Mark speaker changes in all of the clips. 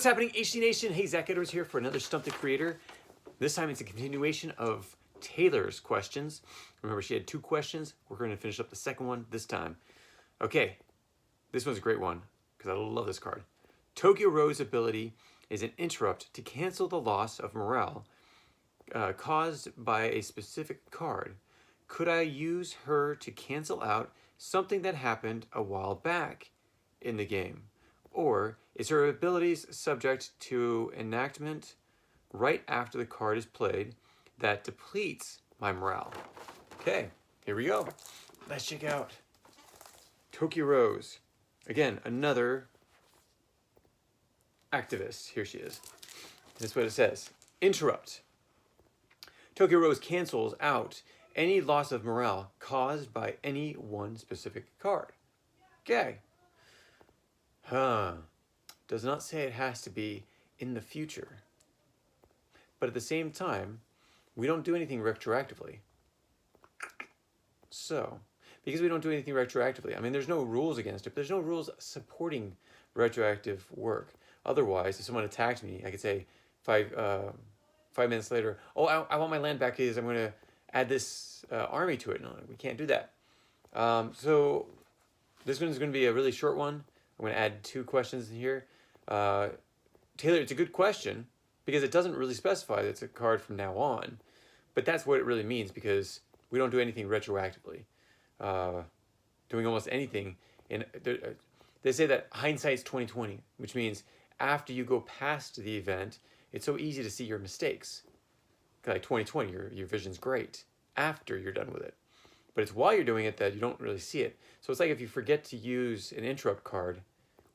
Speaker 1: What's happening, HD Nation? Hey, Zach Edwards here for another Stump the Creator. This time it's a continuation of Taylor's questions. Remember, she had 2 questions. We're going to finish up the second one this time. Okay, this one's a great one because I love this card. Tokyo Rose's ability is an interrupt to cancel the loss of morale caused by a specific card. Could I use her to cancel out something that happened a while back in the game? Or is her abilities subject to enactment right after the card is played that depletes my morale? Okay, here we go. Let's check out Tokyo Rose. Again, another activist. Here she is. This is what it says. Interrupt. Tokyo Rose cancels out any loss of morale caused by any one specific card. Okay. Does not say it has to be in the future. But at the same time, we don't do anything retroactively. So, because we don't do anything retroactively, I mean, there's no rules against it, but there's no rules supporting retroactive work. Otherwise, if someone attacked me, I could say 5 minutes later, oh, I want my land back because I'm going to add this army to it. No, we can't do that. So this one is going to be a really short one. I'm going to add 2 questions in here. Taylor, it's a good question because it doesn't really specify that it's a card from now on. But that's what it really means because we don't do anything retroactively. Doing almost anything. They say that hindsight's 20/20, which means after you go past the event, it's so easy to see your mistakes. Like 20/20, your vision's great after you're done with it. But it's while you're doing it that you don't really see it. So it's like if you forget to use an interrupt card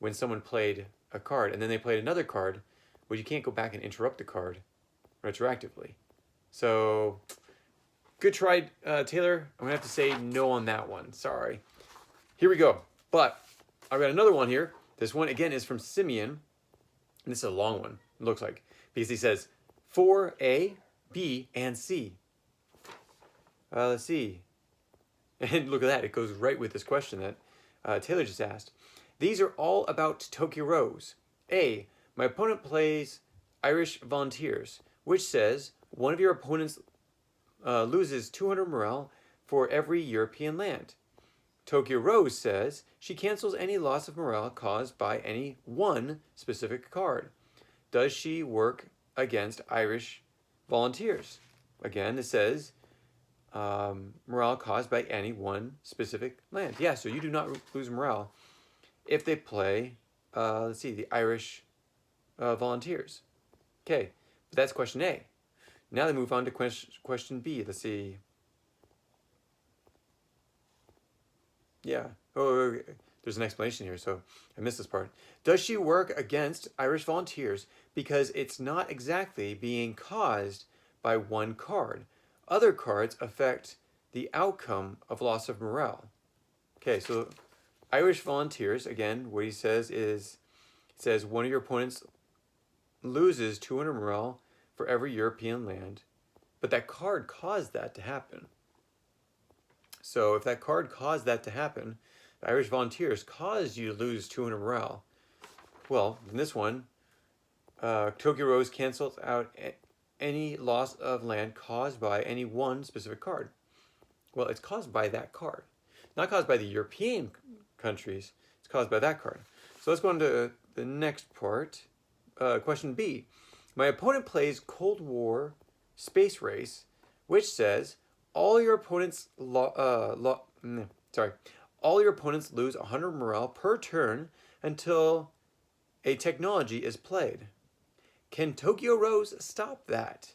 Speaker 1: when someone played a card and then they played another card, well, you can't go back and interrupt the card retroactively. So, good try, Taylor. I'm going to have to say no on that one. Sorry. Here we go. But I've got another one here. This one, again, is from Simeon. And this is a long one, it looks like. Because he says, for A, B, and C. Let's see. And look at that. It goes right with this question that Taylor just asked. These are all about Tokyo Rose. A, my opponent plays Irish Volunteers, which says one of your opponents loses 200 morale for every European land. Tokyo Rose says she cancels any loss of morale caused by any one specific card. Does she work against Irish Volunteers? Again, it says morale caused by any one specific land. Yeah, so you do not lose morale if they play, let's see, the Irish Volunteers. Okay, but that's question A. Now they move on to question B. Let's see. Yeah. Oh, there's an explanation here, so I missed this part. Does she work against Irish Volunteers because it's not exactly being caused by one card? Other cards affect the outcome of loss of morale. Okay, so Irish Volunteers, again, what he says is, it says one of your opponents loses 200 morale for every European land, but that card caused that to happen. So if that card caused that to happen, the Irish Volunteers caused you to lose 200 morale. Well, in this one, Tokyo Rose cancels out any loss of land caused by any one specific card. Well, it's caused by that card. Not caused by the European countries, it's caused by that card. So let's go on to the next part. Question B. My opponent plays Cold War Space Race, which says all your opponents all your opponents lose 100 morale per turn until a technology is played. Can Tokyo Rose stop that?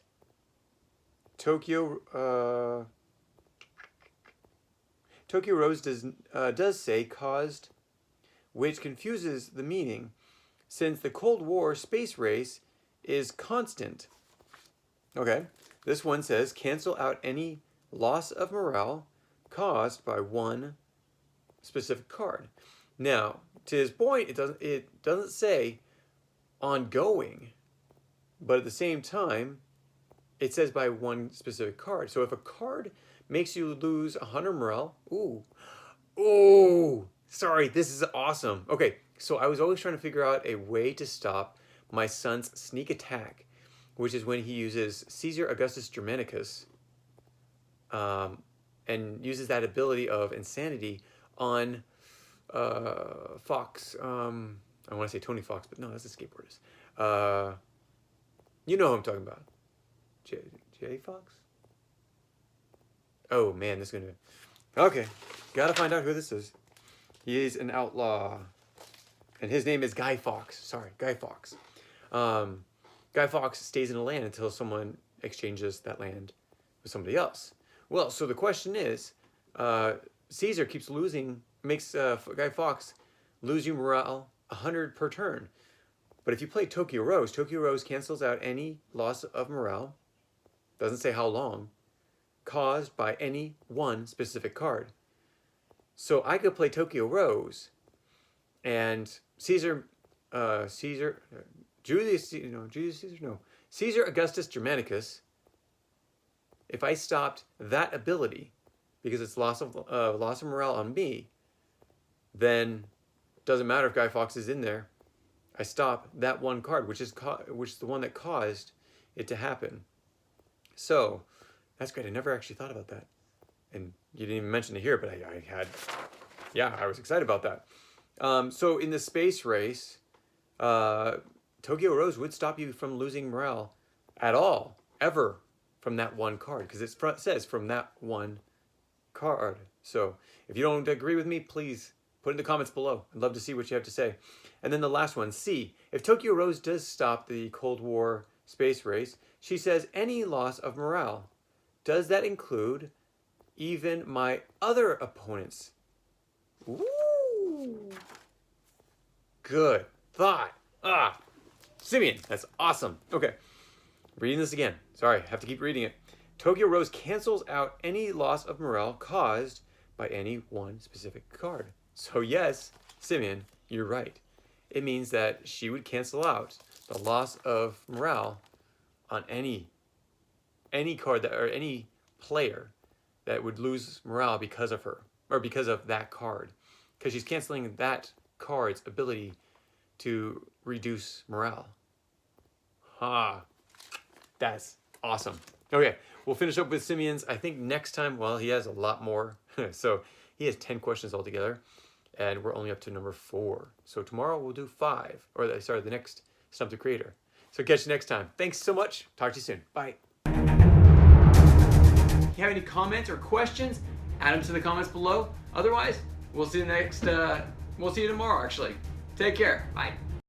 Speaker 1: Tokyo Rose does say caused, which confuses the meaning, since the Cold War space race is constant. Okay, this one says cancel out any loss of morale caused by one specific card. Now, to his point, it doesn't say ongoing, but at the same time, it says by one specific card. So if a card makes you lose 100 morale, sorry, this is awesome. Okay, so I was always trying to figure out a way to stop my son's sneak attack, which is when he uses Caesar Augustus Germanicus, and uses that ability of insanity on Fox. I want to say Tony Fox, but no, that's a skateboardist. You know who I'm talking about. J Fox? Oh man, this is gonna... Okay, gotta find out who this is. He is an outlaw. And his name is Guy Fawkes. Sorry, Guy Fawkes. Guy Fawkes stays in a land until someone exchanges that land with somebody else. Well, so the question is, Caesar keeps losing, makes Guy Fawkes lose you morale 100 per turn. But if you play Tokyo Rose cancels out any loss of morale, doesn't say how long, caused by any one specific card. So I could play Tokyo Rose, and Caesar Augustus Germanicus, if I stopped that ability, because it's loss of morale on me, then doesn't matter if Guy Fawkes is in there. I stop that one card, which is the one that caused it to happen. So that's great. I never actually thought about that, and you didn't even mention it here, but I was excited about that. So in the space race, Tokyo Rose would stop you from losing morale at all, ever, from that one card, because it says from that one card. So if you don't agree with me, please put in the comments below. I'd love to see what you have to say. And then the last one, C. If Tokyo Rose does stop the Cold War space race, she says any loss of morale. Does that include even my other opponents? Ooh. Good thought. Simeon, that's awesome. Okay, reading this again. Sorry, I have to keep reading it. Tokyo Rose cancels out any loss of morale caused by any one specific card. So yes, Simeon, you're right. It means that she would cancel out the loss of morale on any card that, or any player that would lose morale because of her, or because of that card, because she's canceling that card's ability to reduce morale. That's awesome. Okay, we'll finish up with Simeon's. I think next time, well, he has a lot more. So he has 10 questions altogether, and we're only up to number 4. So tomorrow we'll do 5, or the next Stump the Creator. So catch you next time. Thanks so much. Talk to you soon. Bye. If you have any comments or questions, add them to the comments below. Otherwise, we'll see you tomorrow, actually. Take care. Bye.